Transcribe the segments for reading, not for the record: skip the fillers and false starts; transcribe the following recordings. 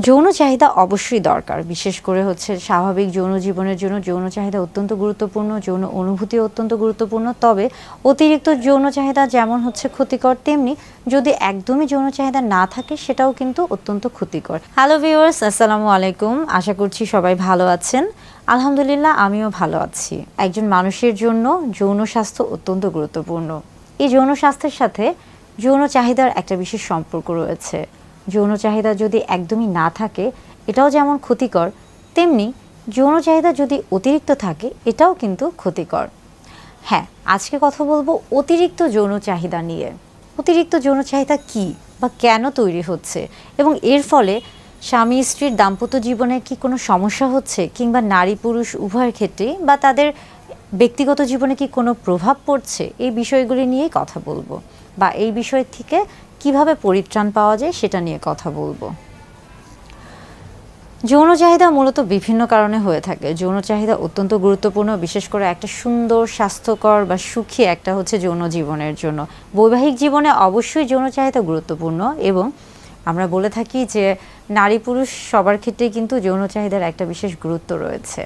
যৌন চাহিদা অবশ্যই দরকার, বিশেষ করে হচ্ছে স্বাভাবিক যৌন জীবনের জন্য যৌন চাহিদা অত্যন্ত গুরুত্বপূর্ণ, যৌন অনুভূতি অত্যন্ত গুরুত্বপূর্ণ। তবে অতিরিক্ত যৌন চাহিদা যেমন হচ্ছে ক্ষতিকর, তেমনি যদি একদমই যৌন চাহিদা না থাকে সেটাও কিন্তু অত্যন্ত ক্ষতিকর। হ্যালো ভিউয়ার্স, আসসালামু আলাইকুম। আশা করছি সবাই ভালো আছেন। আলহামদুলিল্লাহ, আমিও ভালো আছি। একজন মানুষের জন্য যৌন স্বাস্থ্য অত্যন্ত গুরুত্বপূর্ণ। এই যৌন স্বাস্থ্যের সাথে যৌন চাহিদার একটা বিশেষ সম্পর্ক রয়েছে। যৌন চাহিদা যদি একদমই না থাকে এটাও যেমন ক্ষতিকর, তেমনি যৌন চাহিদা যদি অতিরিক্ত থাকে এটাও কিন্তু ক্ষতিকর। হ্যাঁ, আজকে কথা বলবো অতিরিক্ত যৌন চাহিদা নিয়ে। অতিরিক্ত যৌন চাহিদা কী বা কেন তৈরি হচ্ছে, এবং এর ফলে স্বামী স্ত্রীর দাম্পত্য জীবনে কি কোনো সমস্যা হচ্ছে, কিংবা নারী পুরুষ উভয়ের ক্ষেত্রেই বা তাদের ব্যক্তিগত জীবনে কি কোনো প্রভাব পড়ছে, এই বিষয়গুলি নিয়েই কথা বলবো, বা এই বিষয় থেকে কিভাবে পরিত্রাণ পাওয়া যায় সেটা নিয়ে কথা বলবো। যৌন চাহিদা মূলত বিভিন্ন কারণে হয়ে থাকে। যৌন চাহিদা অত্যন্ত গুরুত্বপূর্ণ, বিশেষ করে একটা সুন্দর, স্বাস্থ্যকর বা সুখী একটা হচ্ছে যৌন জীবনের জন্য। বৈবাহিক জীবনে অবশ্যই যৌন চাহিদা গুরুত্বপূর্ণ, এবং আমরা বলে থাকি যে নারী পুরুষ সবার ক্ষেত্রেই কিন্তু যৌন চাহিদার একটা বিশেষ গুরুত্ব রয়েছে।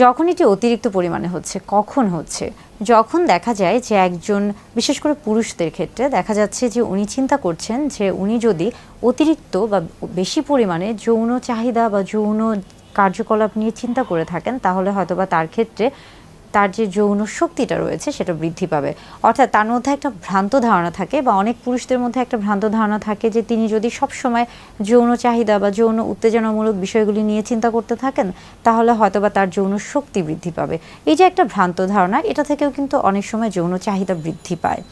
যখন এটি অতিরিক্ত পরিমাণে হচ্ছে, কখন হচ্ছে? যখন দেখা যায় যে একজন, বিশেষ করে পুরুষদের ক্ষেত্রে দেখা যাচ্ছে যে উনি চিন্তা করছেন যে উনি যদি অতিরিক্ত বা বেশি পরিমাণে যৌন চাহিদা বা যৌন কার্যকলাপ নিয়ে চিন্তা করে থাকেন, তাহলে হয়তোবা তার ক্ষেত্রে তার যে যৌন শক্তিটা রয়েছে সেটা বৃদ্ধি পাবে। অর্থাৎ তার মধ্যে একটা ভ্রান্ত ধারণা থাকে, বা অনেক পুরুষদের মধ্যে একটা ভ্রান্ত ধারণা থাকে যে তিনি যদি সবসময় যৌন চাহিদা বা যৌন উত্তেজনামূলক বিষয়গুলি নিয়ে চিন্তা করতে থাকেন, তাহলে হয়তোবা তার যৌন শক্তি বৃদ্ধি পাবে। এই যে একটা ভ্রান্ত ধারণা, এটা থেকেও কিন্তু অনেক সময় যৌন চাহিদা বৃদ্ধি পায়।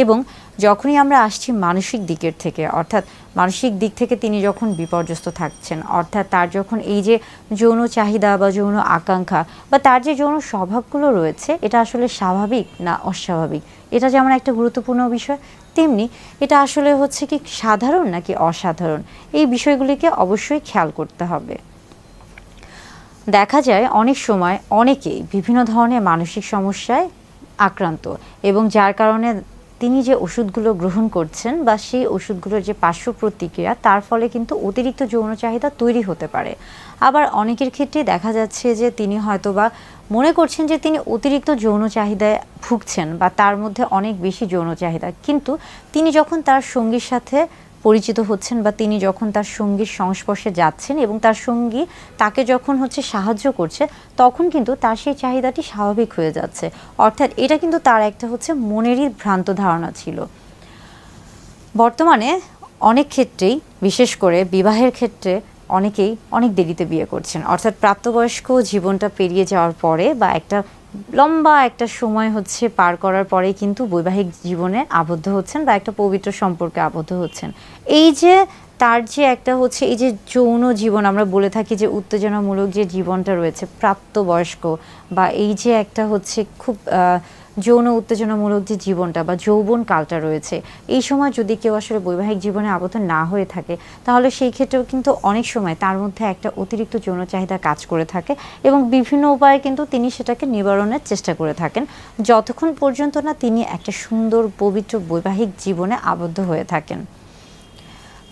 এবং যখনই আমরা আসছি মানসিক দিকের থেকে, অর্থাৎ মানসিক দিক থেকে তিনি যখন বিপর্যস্ত থাকছেন, অর্থাৎ তার যখন এই যে যৌন চাহিদা বা যৌন আকাঙ্ক্ষা বা তার যে যৌন স্বভাবগুলো রয়েছে, এটা আসলে স্বাভাবিক না অস্বাভাবিক, এটা যেমন একটা গুরুত্বপূর্ণ বিষয়, তেমনি এটা আসলে হচ্ছে কি সাধারণ নাকি অসাধারণ, এই বিষয়গুলিকে অবশ্যই খেয়াল করতে হবে। দেখা যায় অনেক সময় অনেকেই বিভিন্ন ধরনের মানসিক সমস্যায় আক্রান্ত, এবং যার কারণে তিনি যে ওষুধগুলো গ্রহণ করছেন বা সেই ওষুধগুলোর যে পার্শ্ব প্রতিক্রিয়া, তার ফলে কিন্তু অতিরিক্ত যৌন চাহিদা তৈরি হতে পারে। আবার অনেকের ক্ষেত্রে দেখা যাচ্ছে যে তিনি হয়তোবা মনে করছেন যে তিনি অতিরিক্ত যৌন চাহিদায় ভুগছেন, বা তার মধ্যে অনেক বেশি যৌন চাহিদা, কিন্তু তিনি যখন তার সঙ্গীর সাথে পরিচিত হচ্ছেন, বা তিনি যখন তার সঙ্গীর সংস্পর্শে যাচ্ছেন এবং তার সঙ্গী তাকে যখন হচ্ছে সাহায্য করছে, তখন কিন্তু তার সেই চাহিদাটি স্বাভাবিক হয়ে যাচ্ছে। অর্থাৎ এটা কিন্তু তার একটা হচ্ছে মনেরই ভ্রান্ত ধারণা ছিল। বর্তমানে অনেক ক্ষেত্রেই, বিশেষ করে বিবাহের ক্ষেত্রে, অনেকেই অনেক দেরিতে বিয়ে করছেন, অর্থাৎ প্রাপ্তবয়স্ক জীবনটা পেরিয়ে যাওয়ার পরে বা একটা লম্বা একটা সময় হচ্ছে পার করার পরে কিন্তু বৈবাহিক জীবনে আবদ্ধ হচ্ছেন বা একটা পবিত্র সম্পর্কে আবদ্ধ হচ্ছেন। এই যে তার যে একটা হচ্ছে এই যে যৌন জীবন, আমরা বলে থাকি যে উত্তেজনামূলক যে জীবনটা রয়েছে প্রাপ্তবয়স্ক, বা এই যে একটা হচ্ছে খুব যৌন উত্তেজনামূলক যে জীবনটা বা যৌবন কালটা রয়েছে, এই সময় যদি কেউ আসলে বৈবাহিক জীবনে আবদ্ধ না হয়ে থাকে, তাহলে সেই ক্ষেত্রেও কিন্তু অনেক সময় তার মধ্যে একটা অতিরিক্ত যৌন চাহিদা কাজ করে থাকে, এবং বিভিন্ন উপায়ে কিন্তু তিনি সেটাকে নিবারণের চেষ্টা করে থাকেন, যতক্ষণ পর্যন্ত না তিনি একটা সুন্দর পবিত্র বৈবাহিক জীবনে আবদ্ধ হয়ে থাকেন।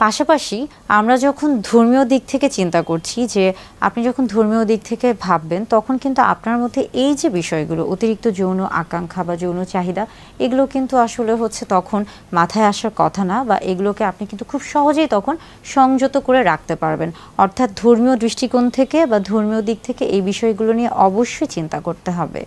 পাশাপাশি আমরা যখন ধর্মীয় দিক থেকে চিন্তা করছি, যে আপনি যখন ধর্মীয় দিক থেকে ভাববেন, তখন কিন্তু আপনার মধ্যে এই যে বিষয়গুলো অতিরিক্ত যৌন আকাঙ্ক্ষা বা যৌন চাহিদা, এগুলো কিন্তু আসলে হচ্ছে তখন মাথায় আসার কথা না, বা এগুলোকে আপনি কিন্তু খুব সহজেই তখন সংযত করে রাখতে পারবেন। অর্থাৎ ধর্মীয় দৃষ্টিকোণ থেকে বা ধর্মীয় দিক থেকে এই বিষয়গুলো নিয়ে অবশ্যই চিন্তা করতে হবে।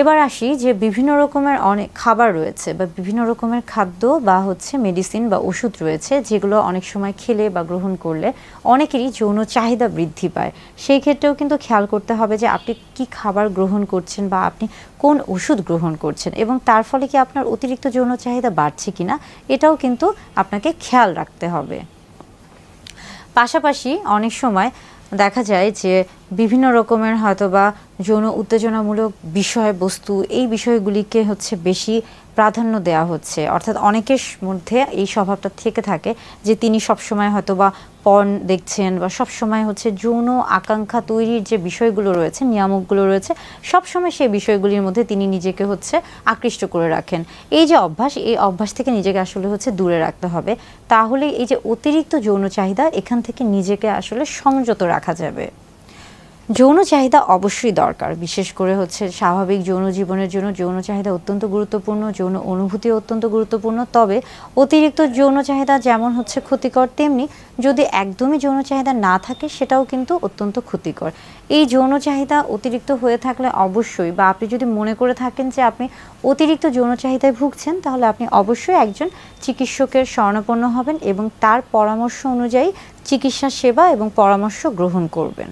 এবার আসি যে বিভিন্ন রকমের অনেক খাবার রয়েছে, বা বিভিন্ন রকমের খাদ্য বা হচ্ছে মেডিসিন বা ওষুধ রয়েছে, যেগুলো অনেক সময় খেলে বা গ্রহণ করলে অনেকেরই যৌন চাহিদা বৃদ্ধি পায়। সেই ক্ষেত্রেও কিন্তু খেয়াল করতে হবে যে আপনি কি খাবার গ্রহণ করছেন, বা আপনি কোন ওষুধ গ্রহণ করছেন, এবং তার ফলে কি আপনার অতিরিক্ত যৌন চাহিদা বাড়ছে কিনা, এটাও কিন্তু আপনাকে খেয়াল রাখতে হবে। পাশাপাশি অনেক সময় দেখা যায় যে বিভিন্ন রকমের হয়তোবা যৌন উত্তেজনামূলক বিষয়বস্তু এই বিষয়গুলিকে হচ্ছে বেশি প্রাধান্য দেওয়া হচ্ছে, অর্থাৎ অনেকের মধ্যে এই স্বভাবটা থেকে থাকে যে তিনি সবসময় হয়তোবা পর্ন দেখছেন বা সবসময় হচ্ছে যৌন আকাঙ্ক্ষা তৈরির যে বিষয়গুলো রয়েছে, নিয়ামকগুলো রয়েছে, সবসময় সেই বিষয়গুলির মধ্যে তিনি নিজেকে হচ্ছে আকৃষ্ট করে রাখেন। এই যে অভ্যাস, এই অভ্যাস থেকে নিজেকে আসলে হচ্ছে দূরে রাখতে হবে, তাহলে এই যে অতিরিক্ত যৌন চাহিদা এখান থেকে নিজেকে আসলে সংযত রাখা যাবে। যৌন চাহিদা অবশ্যই দরকার, বিশেষ করে হচ্ছে স্বাভাবিক যৌন জীবনের জন্য যৌন চাহিদা অত্যন্ত গুরুত্বপূর্ণ, যৌন অনুভূতি অত্যন্ত গুরুত্বপূর্ণ। তবে অতিরিক্ত যৌন চাহিদা যেমন হচ্ছে ক্ষতিকর, তেমনি যদি একদমই যৌন চাহিদা না থাকে সেটাও কিন্তু অত্যন্ত ক্ষতিকর। এই যৌন চাহিদা অতিরিক্ত হয়ে থাকলে অবশ্যই, বা আপনি যদি মনে করে থাকেন যে আপনি অতিরিক্ত যৌন চাহিদায় ভুগছেন, তাহলে আপনি অবশ্যই একজন চিকিৎসকের শরণাপন্ন হবেন এবং তার পরামর্শ অনুযায়ী চিকিৎসা সেবা এবং পরামর্শ গ্রহণ করবেন।